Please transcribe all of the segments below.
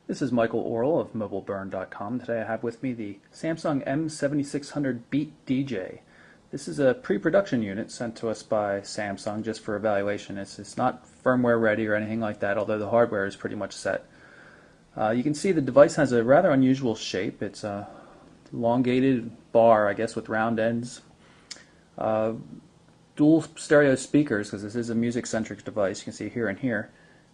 This is Michael Orrell of MobileBurn.com. Today I have with me the Samsung M7600 Beat DJ. This is a pre-production unit sent to us by Samsung just for evaluation. It's not firmware ready or anything like that, although the hardware is pretty much set. You can see the device has a rather unusual shape. It's a elongated bar, I guess, with round ends. Dual stereo speakers, because this is a music-centric device. You can see here and here.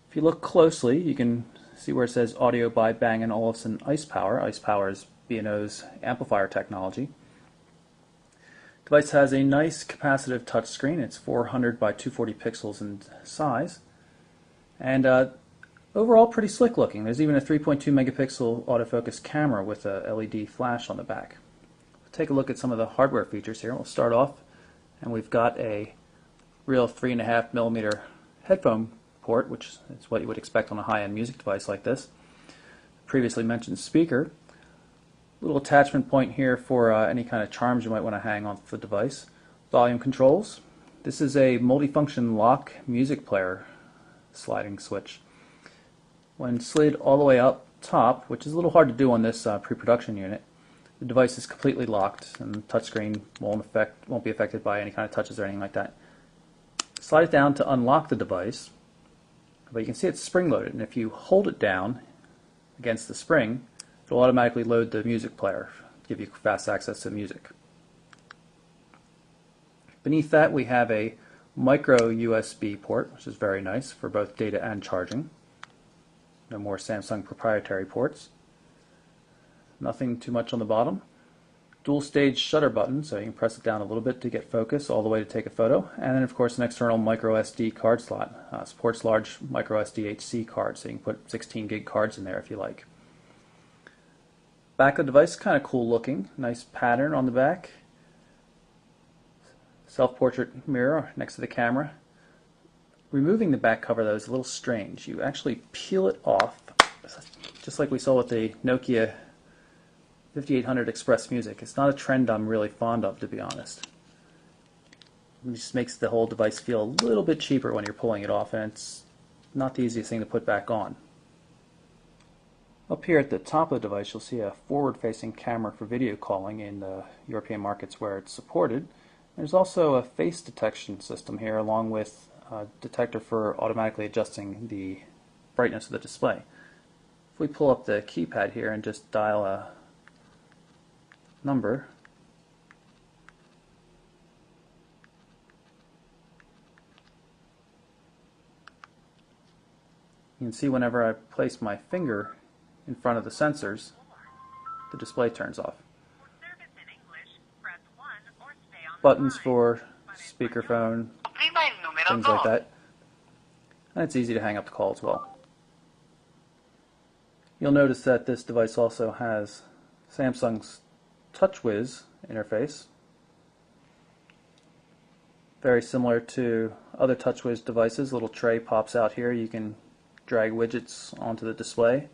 If you look closely, you can see where it says audio by Bang & Olufsen iCePower. iCePower is B&O's amplifier technology. The device has a nice capacitive touchscreen. It's 400 by 240 pixels in size. And overall pretty slick looking. There's even a 3.2 megapixel autofocus camera with a LED flash on the back. We'll take a look at some of the hardware features here. We'll start off, and we've got a real 3.5 millimeter headphone port, which is what you would expect on a high-end music device like this. Previously mentioned speaker. Little attachment point here for any kind of charms you might want to hang on the device. Volume controls. This is a multifunction lock music player sliding switch. When slid all the way up top, which is a little hard to do on this pre-production unit, the device is completely locked and the touchscreen won't be affected by any kind of touches or anything like that. Slide it down to unlock the device. But you can see it's spring-loaded, and if you hold it down against the spring, it'll automatically load the music player, give you fast access to music. Beneath that we have a micro USB port, which is very nice for both data and charging. No more Samsung proprietary ports. Nothing too much on the bottom. Dual stage shutter button, so you can press it down a little bit to get focus all the way to take a photo, and then of course an external micro SD card slot. Supports large micro SD HC cards, so you can put 16 gig cards in there if you like. Back of the device, kind of cool looking, nice pattern on the back. Self-portrait mirror next to the camera. Removing the back cover though is a little strange. You actually peel it off, just like we saw with the Nokia 5800 Express Music. It's not a trend I'm really fond of, to be honest. It just makes the whole device feel a little bit cheaper when you're pulling it off, and it's not the easiest thing to put back on. Up here at the top of the device you'll see a forward-facing camera for video calling in the European markets where it's supported. There's also a face detection system here, along with a detector for automatically adjusting the brightness of the display. If we pull up the keypad here and just dial a number, you can see whenever I place my finger in front of the sensors, the display turns off. Buttons for speakerphone, things like that. And it's easy to hang up the call as well. You'll notice that this device also has Samsung's TouchWiz interface. Very similar to other TouchWiz devices. A little tray pops out here. You can drag widgets onto the display.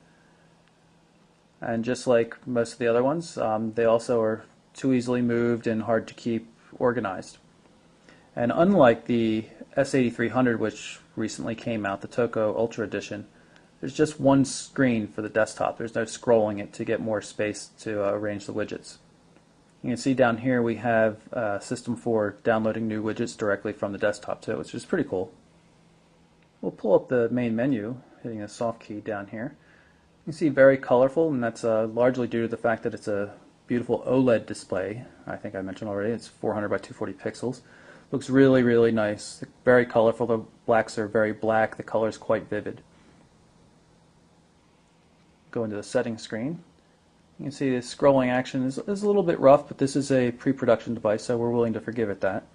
And just like most of the other ones, they also are too easily moved and hard to keep organized. And unlike the S8300, which recently came out, the Toco Ultra Edition, there's just one screen for the desktop. There's no scrolling it to get more space to arrange the widgets. You can see down here we have a system for downloading new widgets directly from the desktop too, which is pretty cool. We'll pull up the main menu, hitting the soft key down here. You can see very colorful, and that's largely due to the fact that it's a beautiful OLED display. I think I mentioned already, it's 400 by 240 pixels. Looks really, really nice. Very colorful. The blacks are very black. The color is quite vivid. Go into the settings screen. You can see the scrolling action is a little bit rough, but this is a pre-production device, so we're willing to forgive it that.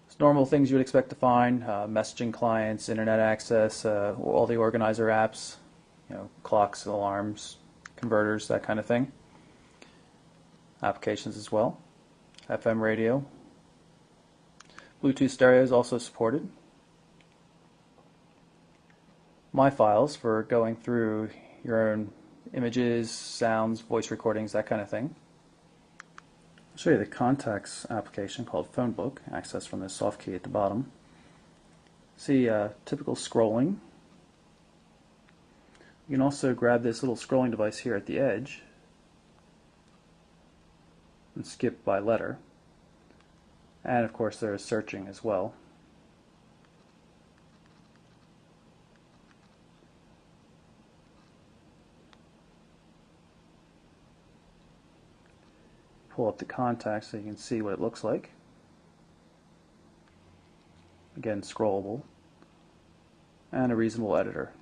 It's normal things you would expect to find, messaging clients, internet access, all the organizer apps, clocks, alarms, converters, that kind of thing. Applications as well. FM radio. Bluetooth stereo is also supported. My files for going through your own images, sounds, voice recordings, that kind of thing. I'll show you the contacts application called Phonebook, accessed from the soft key at the bottom. See typical scrolling. You can also grab this little scrolling device here at the edge and skip by letter. And of course there is searching as well. Pull up the contacts so you can see what it looks like. Again, scrollable. And a reasonable editor.